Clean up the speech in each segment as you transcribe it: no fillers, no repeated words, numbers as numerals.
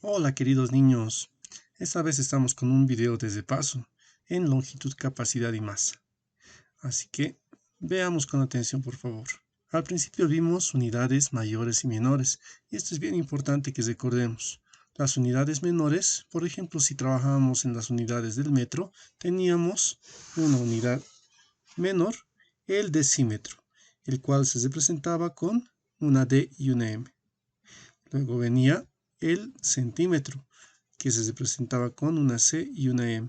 Hola queridos niños, esta vez estamos con un video desde paso en longitud, capacidad y masa. Así que veamos con atención por favor. Al principio vimos unidades mayores y menores, y esto es bien importante que recordemos. Las unidades menores, por ejemplo, si trabajábamos en las unidades del metro, teníamos una unidad menor, el decímetro, el cual se representaba con una D y una M. Luego venía el centímetro, que se representaba con una C y una M.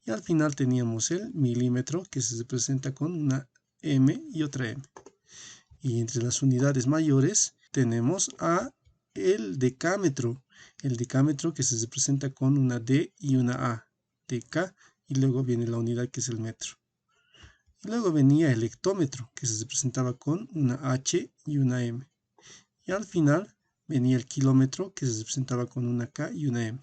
Y al final teníamos el milímetro, que se representa con una M y otra M. Y entre las unidades mayores tenemos a el decámetro que se representa con una D y una A, dk, y luego viene la unidad que es el metro. Y luego venía el hectómetro, que se representaba con una H y una M. Y al final venía el kilómetro, que se representaba con una K y una M.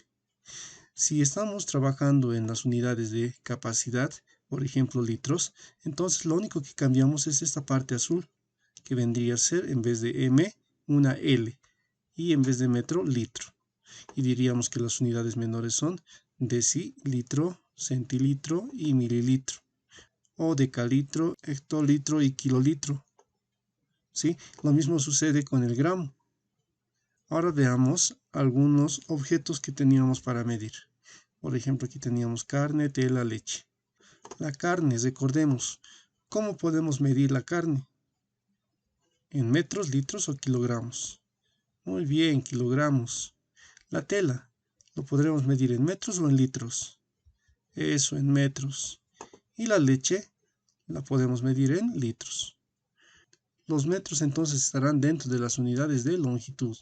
Si estamos trabajando en las unidades de capacidad, por ejemplo litros, entonces lo único que cambiamos es esta parte azul, que vendría a ser en vez de M, una L, y en vez de metro, litro. Y diríamos que las unidades menores son decilitro, centilitro y mililitro, o decalitro, hectolitro y kilolitro. ¿Sí? Lo mismo sucede con el gramo. Ahora veamos algunos objetos que teníamos para medir. Por ejemplo, aquí teníamos carne, tela, leche. La carne, recordemos, ¿cómo podemos medir la carne? ¿En metros, litros o kilogramos? Muy bien, kilogramos. La tela, ¿lo podremos medir en metros o en litros? Eso, en metros. Y la leche, la podemos medir en litros. Los metros entonces estarán dentro de las unidades de longitud,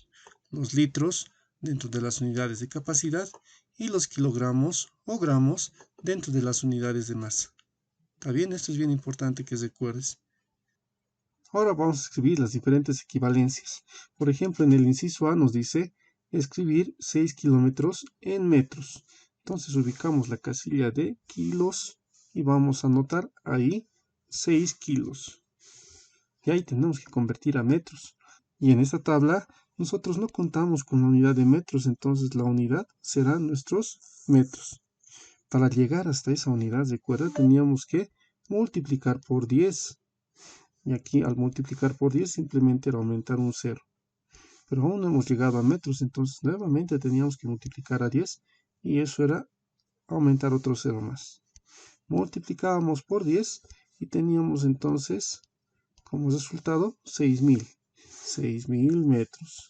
los litros dentro de las unidades de capacidad y los kilogramos o gramos dentro de las unidades de masa. ¿Está bien? Esto es bien importante que recuerdes. Ahora vamos a escribir las diferentes equivalencias. Por ejemplo, en el inciso A nos dice escribir 6 kilómetros en metros. Entonces ubicamos la casilla de kilos y vamos a anotar ahí 6 kilos. Y ahí tenemos que convertir a metros. Y en esta tabla nosotros no contamos con la unidad de metros, entonces la unidad será nuestros metros. Para llegar hasta esa unidad, recuerda, teníamos que multiplicar por 10. Y aquí al multiplicar por 10 simplemente era aumentar un 0. Pero aún no hemos llegado a metros, entonces nuevamente teníamos que multiplicar a 10 y eso era aumentar otro 0 más. Multiplicábamos por 10 y teníamos entonces como resultado 6.000 metros.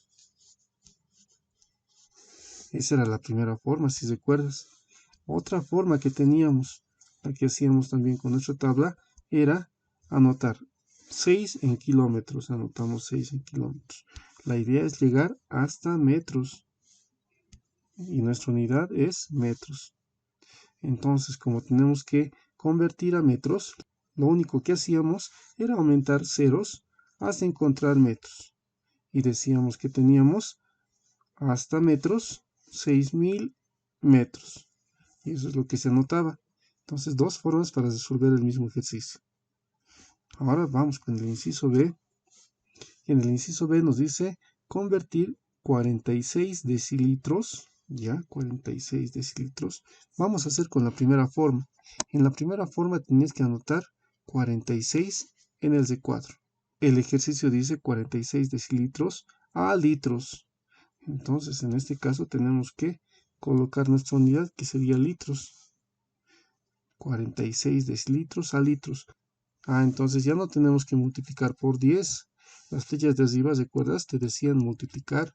Esa era la primera forma, si recuerdas. Otra forma que teníamos, la que hacíamos también con nuestra tabla, era anotar 6 en kilómetros. Anotamos 6 en kilómetros. La idea es llegar hasta metros. Y nuestra unidad es metros. Entonces, como tenemos que convertir a metros, lo único que hacíamos era aumentar ceros hasta encontrar metros. Y decíamos que teníamos hasta metros 6.000 metros. Y eso es lo que se anotaba. Entonces, dos formas para resolver el mismo ejercicio. Ahora vamos con el inciso B. Y en el inciso B nos dice convertir 46 decilitros. Ya, 46 decilitros. Vamos a hacer con la primera forma. En la primera forma tienes que anotar 46 en el C4. El ejercicio dice 46 decilitros a litros. Entonces, en este caso tenemos que colocar nuestra unidad, que sería litros. 46 decilitros a litros. Entonces ya no tenemos que multiplicar por 10. Las flechas de arriba, ¿recuerdas? Te decían multiplicar.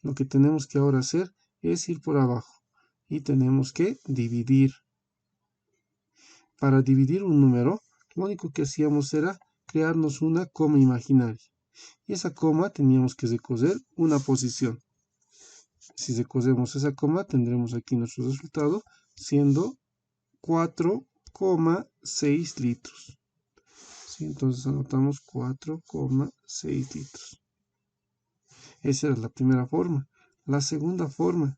Lo que tenemos que ahora hacer es ir por abajo. Y tenemos que dividir. Para dividir un número, lo único que hacíamos era crearnos una coma imaginaria. Y esa coma teníamos que recoger una posición. Si recogemos esa coma, tendremos aquí nuestro resultado, siendo 4,6 litros. ¿Sí? Entonces anotamos 4,6 litros. Esa era la primera forma. La segunda forma.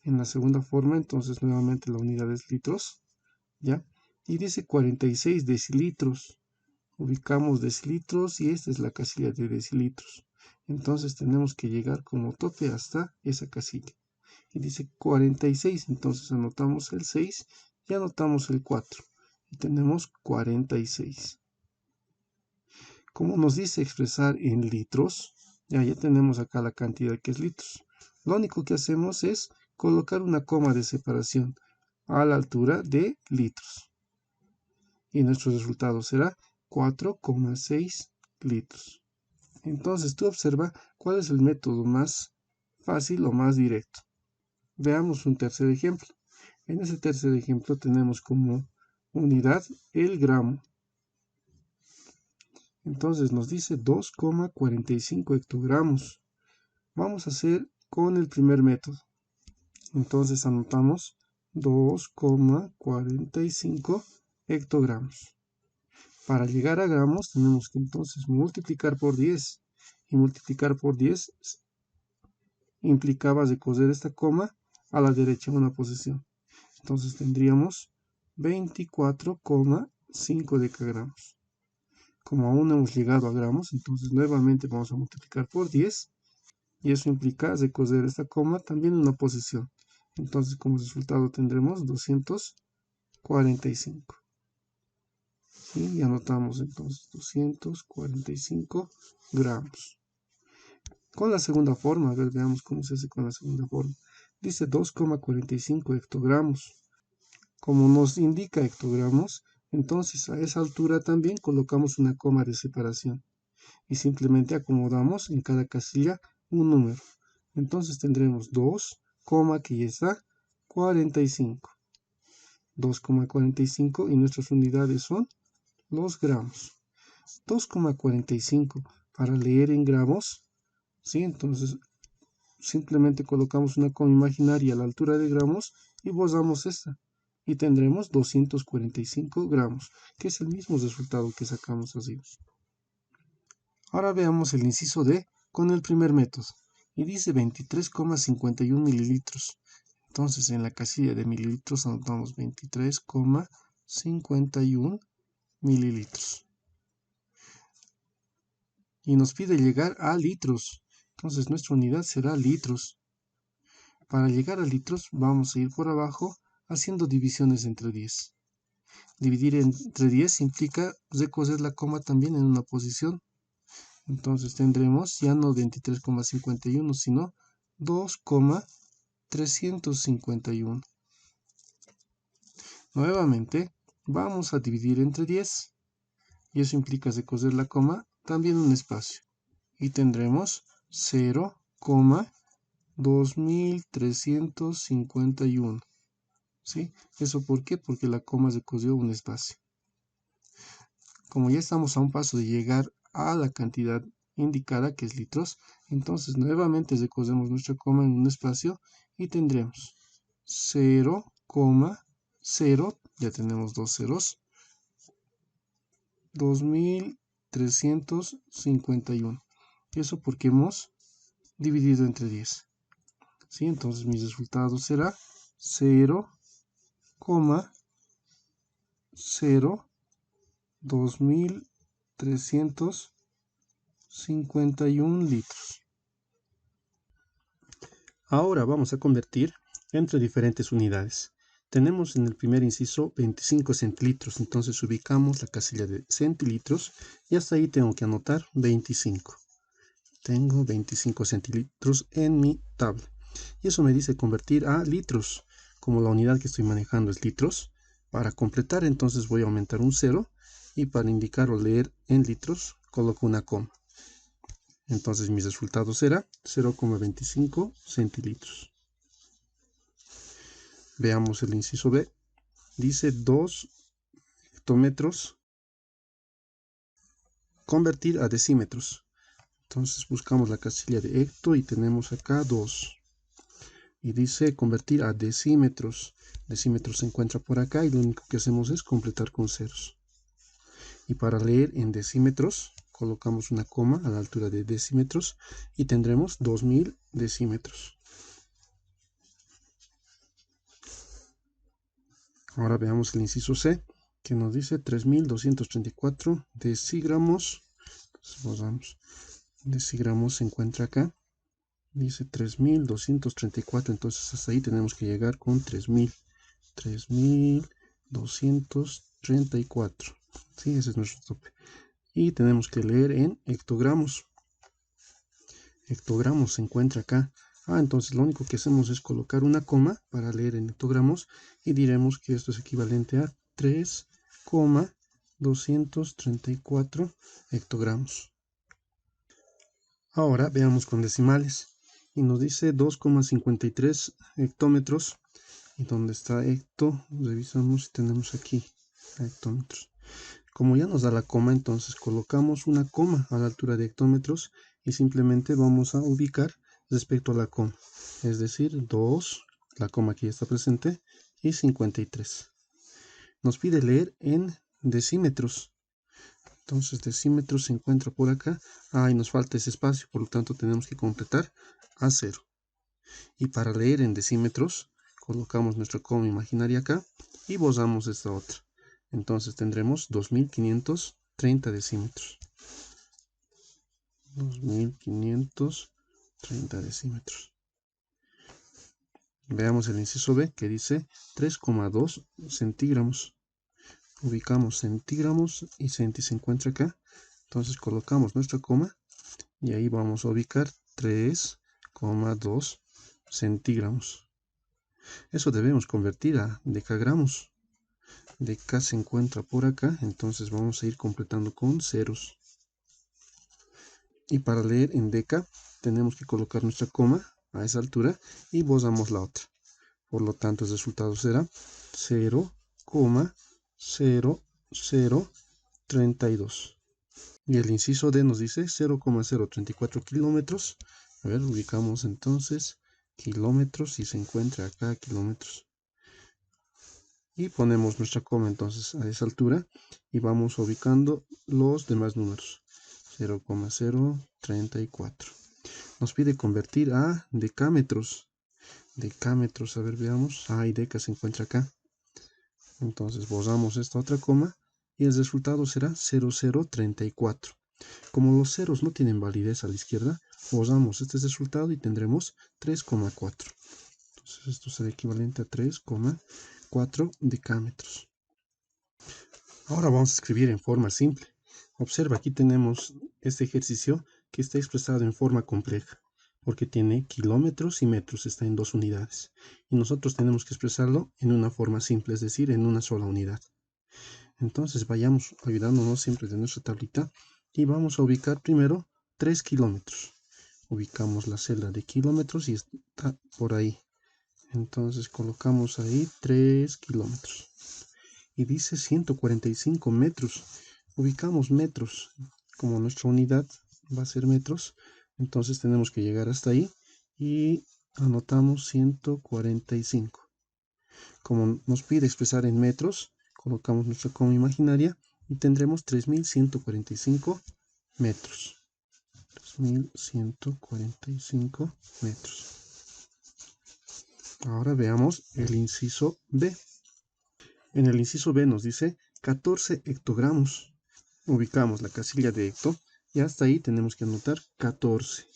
En la segunda forma, entonces nuevamente la unidad es litros. ¿Ya? Y dice 46 decilitros. Ubicamos decilitros y esta es la casilla de decilitros. Entonces tenemos que llegar como tope hasta esa casilla. Y dice 46, entonces anotamos el 6 y anotamos el 4. Y tenemos 46. Como nos dice expresar en litros, ya tenemos acá la cantidad que es litros. Lo único que hacemos es colocar una coma de separación a la altura de litros. Y nuestro resultado será 4,6 litros. Entonces tú observa cuál es el método más fácil o más directo. Veamos un tercer ejemplo. En ese tercer ejemplo tenemos como unidad el gramo. Entonces nos dice 2,45 hectogramos. Vamos a hacer con el primer método. Entonces anotamos 2,45 hectogramos. Para llegar a gramos tenemos que entonces multiplicar por 10. Y multiplicar por 10 implicaba de coser esta coma a la derecha en una posición. Entonces tendríamos 24,5 decagramos. Como aún no hemos llegado a gramos, entonces nuevamente vamos a multiplicar por 10. Y eso implica de coser esta coma también en una posición. Entonces como resultado tendremos 245. Y anotamos entonces 245 gramos. Con la segunda forma, a ver, veamos cómo se hace con la segunda forma. Dice 2,45 hectogramos. Como nos indica hectogramos, entonces a esa altura también colocamos una coma de separación. Y simplemente acomodamos en cada casilla un número. Entonces tendremos 2, que ya está, 45. 2,45 y nuestras unidades son los gramos. 2,45 para leer en gramos, ¿sí? Entonces simplemente colocamos una coma imaginaria a la altura de gramos y borramos esta. Y tendremos 245 gramos, que es el mismo resultado que sacamos así. Ahora veamos el inciso D con el primer método. Y dice 23,51 mililitros. Entonces en la casilla de mililitros anotamos 23,51 mililitros. Y nos pide llegar a litros. Entonces nuestra unidad será litros. Para llegar a litros vamos a ir por abajo haciendo divisiones entre 10. Dividir entre 10 implica recoger la coma también en una posición. Entonces tendremos ya no 23,51 sino 2,351. Nuevamente vamos a dividir entre 10 y eso implica recoger la coma también un espacio y tendremos 0,2351. ¿Sí? ¿Eso por qué? Porque la coma recogió un espacio. Como ya estamos a un paso de llegar a la cantidad indicada, que es litros, entonces nuevamente recogemos nuestra coma en un espacio y tendremos 0,0, ya tenemos dos ceros, 2351. Eso porque hemos dividido entre 10. ¿Sí? Entonces mi resultado será 0,02351 litros. Ahora vamos a convertir entre diferentes unidades. Tenemos en el primer inciso 25 centilitros, entonces ubicamos la casilla de centilitros y hasta ahí tengo que anotar 25. Tengo 25 centilitros en mi tabla. Y eso me dice convertir a litros. Como la unidad que estoy manejando es litros, para completar entonces voy a aumentar un 0 y para indicar o leer en litros coloco una coma. Entonces mi resultado será 0,25 centilitros. Veamos el inciso B. Dice 2 hectómetros. Convertir a decímetros. Entonces buscamos la casilla de hecto y tenemos acá 2. Y dice convertir a decímetros. Decímetros se encuentra por acá y lo único que hacemos es completar con ceros. Y para leer en decímetros colocamos una coma a la altura de decímetros y tendremos 2000 decímetros. Ahora veamos el inciso C, que nos dice 3234 decígramos. Entonces borramos decigramos se encuentra acá. Dice 3234, entonces hasta ahí tenemos que llegar con 3234. Sí, ese es nuestro tope. Y tenemos que leer en hectogramos. Hectogramos se encuentra acá. Entonces lo único que hacemos es colocar una coma para leer en hectogramos y diremos que esto es equivalente a 3,234 hectogramos. Ahora veamos con decimales. Y nos dice 2,53 hectómetros. ¿Y dónde está hecto? Revisamos si tenemos aquí hectómetros. Como ya nos da la coma, entonces colocamos una coma a la altura de hectómetros y simplemente vamos a ubicar respecto a la coma. Es decir, 2, la coma aquí está presente, y 53. Nos pide leer en decímetros. Entonces decímetros se encuentra por acá. Y nos falta ese espacio, por lo tanto tenemos que completar a 0. Y para leer en decímetros, colocamos nuestra coma imaginaria acá y borramos esta otra. Entonces tendremos 2530 decímetros. 2530 decímetros. Veamos el inciso B que dice 3,2 centígramos. Ubicamos centígramos y centi se encuentra acá. Entonces colocamos nuestra coma y ahí vamos a ubicar 3,2 centígramos. Eso debemos convertir a decagramos. Deca se encuentra por acá, entonces vamos a ir completando con ceros. Y para leer en deca tenemos que colocar nuestra coma a esa altura y borramos la otra. Por lo tanto el resultado será 0,0032. Y el inciso D nos dice 0,034 kilómetros. A ver, ubicamos entonces kilómetros y se encuentra acá kilómetros. Y ponemos nuestra coma entonces a esa altura y vamos ubicando los demás números. 0,034. Nos pide convertir a decámetros. Decámetros, a ver, veamos. Y deca se encuentra acá. Entonces borramos esta otra coma y el resultado será 0034. Como los ceros no tienen validez a la izquierda, borramos este resultado y tendremos 3,4. Entonces esto será equivalente a 3,4 decámetros. Ahora vamos a escribir en forma simple. Observa, aquí tenemos este ejercicio que está expresado en forma compleja, porque tiene kilómetros y metros, está en 2 unidades. Y nosotros tenemos que expresarlo en una forma simple, es decir, en una sola unidad. Entonces vayamos ayudándonos siempre de nuestra tablita y vamos a ubicar primero 3 kilómetros. Ubicamos la celda de kilómetros y está por ahí. Entonces colocamos ahí 3 kilómetros. Y dice 145 metros. Ubicamos metros. Como nuestra unidad va a ser metros, entonces tenemos que llegar hasta ahí y anotamos 145. Como nos pide expresar en metros, colocamos nuestra coma imaginaria y tendremos 3145 metros. 3145 metros. Ahora veamos el inciso B. En el inciso B nos dice 14 hectogramos. Ubicamos la casilla de hecto y hasta ahí tenemos que anotar 14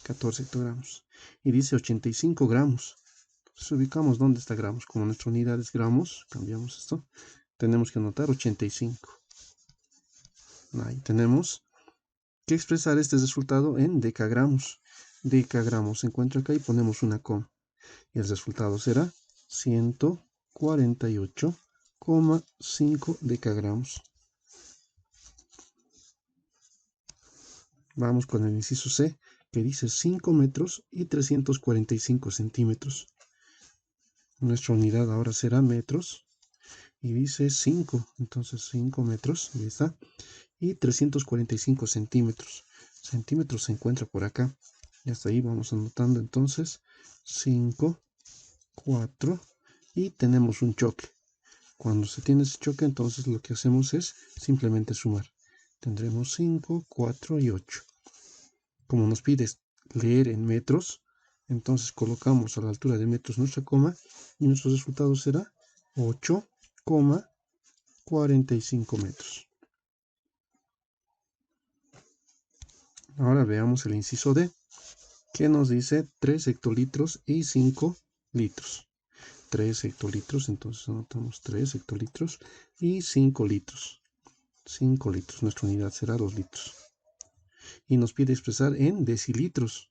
hectogramos. Y dice 85 gramos. Entonces ubicamos dónde está gramos. Como nuestra unidad es gramos, cambiamos esto. Tenemos que anotar 85. Ahí tenemos que expresar este resultado en decagramos. Decagramos se encuentra acá y ponemos una coma. Y el resultado será 148,5 decagramos. Vamos con el inciso C, que dice 5 metros y 345 centímetros. Nuestra unidad ahora será metros. Y dice 5, entonces 5 metros, ahí está. Y 345 centímetros. Centímetros se encuentra por acá. Y hasta ahí vamos anotando entonces 5, 4 y tenemos un choque. Cuando se tiene ese choque, entonces lo que hacemos es simplemente sumar. Tendremos 5, 4 y 8. Como nos pides leer en metros, entonces colocamos a la altura de metros nuestra coma y nuestro resultado será 8,45 metros. Ahora veamos el inciso D, que nos dice 3 hectolitros y 5 litros. 3 hectolitros, entonces anotamos 3 hectolitros y 5 litros. 5 litros, nuestra unidad será 2 litros. Y nos pide expresar en decilitros.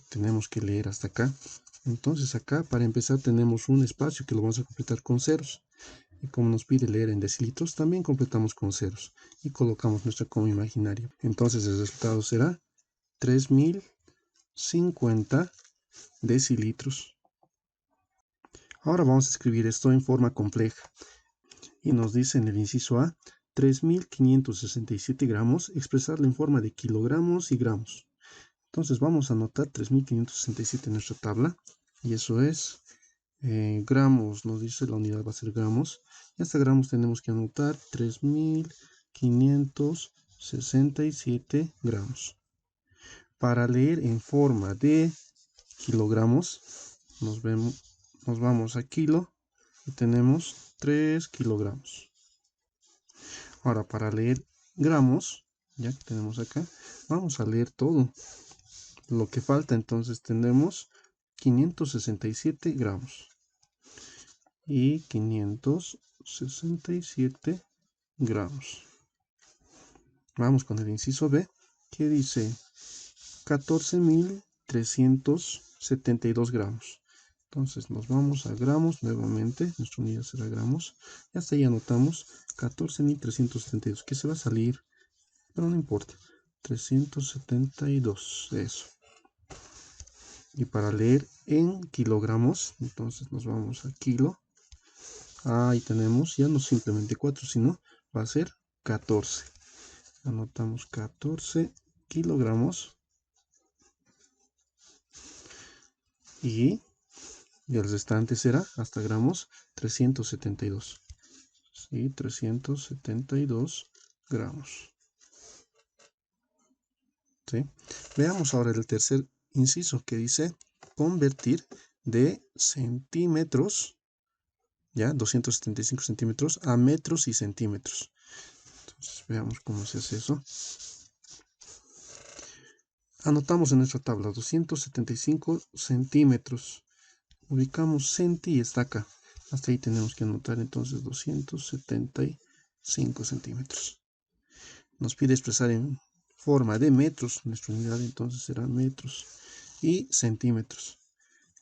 Tenemos que leer hasta acá. Entonces acá, para empezar, tenemos un espacio que lo vamos a completar con ceros. Y como nos pide leer en decilitros, también completamos con ceros. Y colocamos nuestra coma imaginaria. Entonces el resultado será 3050 decilitros. Ahora vamos a escribir esto en forma compleja. Y nos dice en el inciso A, 3567 gramos, expresarlo en forma de kilogramos y gramos. Entonces vamos a anotar 3567 en nuestra tabla. Y eso es gramos, nos dice la unidad va a ser gramos. Y hasta gramos tenemos que anotar 3567 gramos. Para leer en forma de kilogramos, nos vamos a kilo y tenemos 3 kilogramos. Ahora, para leer gramos, ya que tenemos acá, vamos a leer todo lo que falta. Entonces tenemos 567 gramos y 567 gramos. Vamos con el inciso B, que dice 14.372 gramos. Entonces nos vamos a gramos nuevamente, nuestra unidad será gramos, y hasta ahí anotamos 14.372, que se va a salir, pero no importa, 372, eso. Y para leer en kilogramos, entonces nos vamos a kilo, ahí tenemos, ya no simplemente 4, sino va a ser 14, anotamos 14 kilogramos, y el restante será hasta gramos 372. ¿Sí? 372 gramos. ¿Sí? Veamos ahora el tercer inciso que dice convertir de centímetros, ya 275 centímetros, a metros y centímetros. Entonces veamos cómo se hace eso. Anotamos en nuestra tabla 275 centímetros. Ubicamos centi y está acá. Hasta ahí tenemos que anotar entonces 275 centímetros. Nos pide expresar en forma de metros. Nuestra unidad entonces será metros y centímetros.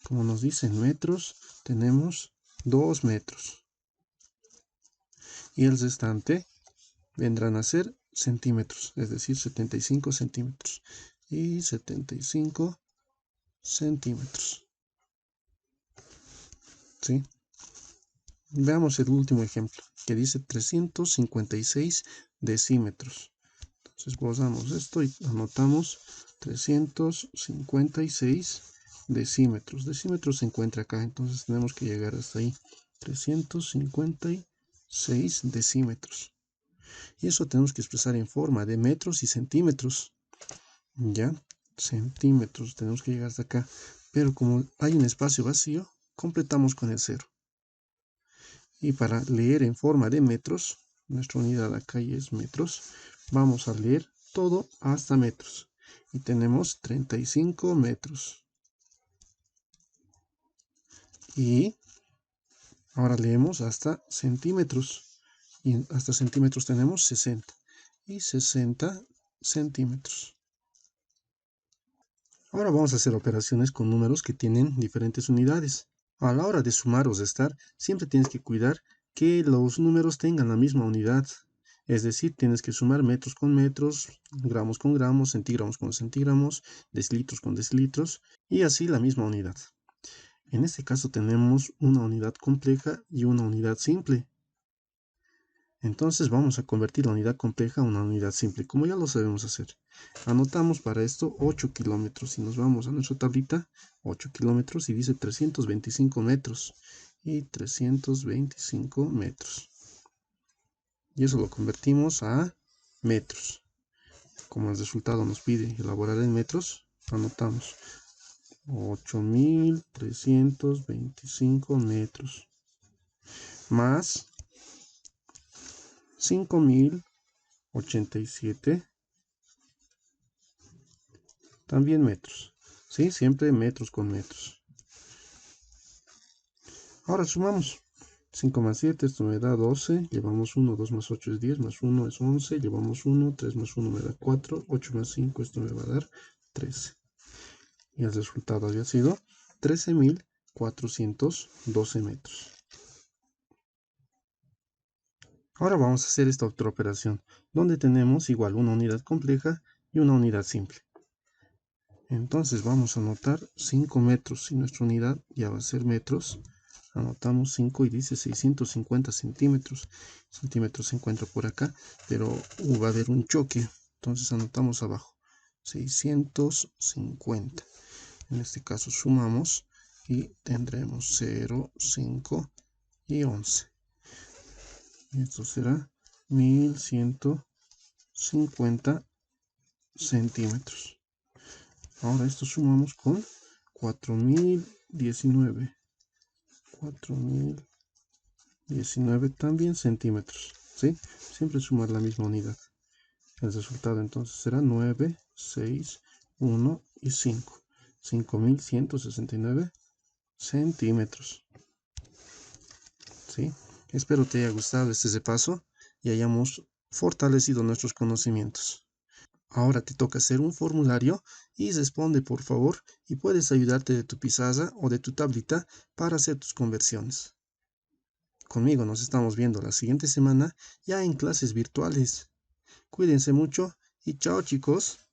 Como nos dicen metros, tenemos 2 metros. Y el restante vendrán a ser centímetros, es decir, 75 centímetros. Y 75 centímetros. ¿Sí? Veamos el último ejemplo, que dice 356 decímetros. Entonces borramos esto y anotamos 356 decímetros. Decímetros se encuentra acá, entonces tenemos que llegar hasta ahí. 356 decímetros. Y eso tenemos que expresar en forma de metros y centímetros. ¿Ya? Centímetros, tenemos que llegar hasta acá. Pero como hay un espacio vacío, completamos con el 0. Y para leer en forma de metros, nuestra unidad acá ya es metros, vamos a leer todo hasta metros. Y tenemos 35 metros. Y ahora leemos hasta centímetros. Y hasta centímetros tenemos 60. Y 60 centímetros. Ahora vamos a hacer operaciones con números que tienen diferentes unidades. A la hora de sumar o restar, siempre tienes que cuidar que los números tengan la misma unidad. Es decir, tienes que sumar metros con metros, gramos con gramos, centígramos con centígramos, decilitros con decilitros, y así la misma unidad. En este caso tenemos una unidad compleja y una unidad simple. Entonces vamos a convertir la unidad compleja a una unidad simple, como ya lo sabemos hacer. Anotamos para esto 8 kilómetros y nos vamos a nuestra tablita, 8 kilómetros y dice 325 metros. Y 325 metros. Y eso lo convertimos a metros. Como el resultado nos pide elaborar en metros, anotamos 8.325 metros más 5.087 también metros. ¿Sí? Siempre metros con metros. Ahora sumamos. 5 más 7, esto me da 12, llevamos 1, 2 más 8 es 10, más 1 es 11, llevamos 1, 3 más 1 me da 4, 8 más 5, esto me va a dar 13. Y el resultado había sido 13.412 metros. Ahora vamos a hacer esta otra operación, donde tenemos igual una unidad compleja y una unidad simple. Entonces vamos a anotar 5 metros, y nuestra unidad ya va a ser metros. Anotamos 5 y dice 650 centímetros. Centímetros se encuentra por acá, pero va a haber un choque. Entonces anotamos abajo 650. En este caso sumamos y tendremos 0, 5 y 11. Esto será 1150 centímetros. Ahora esto sumamos con 4019. 4019 también centímetros. ¿Sí? Siempre sumar la misma unidad. El resultado entonces será 9, 6, 1 y 5. 5169 centímetros. ¿Sí? Espero te haya gustado este repaso y hayamos fortalecido nuestros conocimientos. Ahora te toca hacer un formulario y responde por favor, y puedes ayudarte de tu pizarra o de tu tablita para hacer tus conversiones. Conmigo nos estamos viendo la siguiente semana ya en clases virtuales. Cuídense mucho y chao chicos.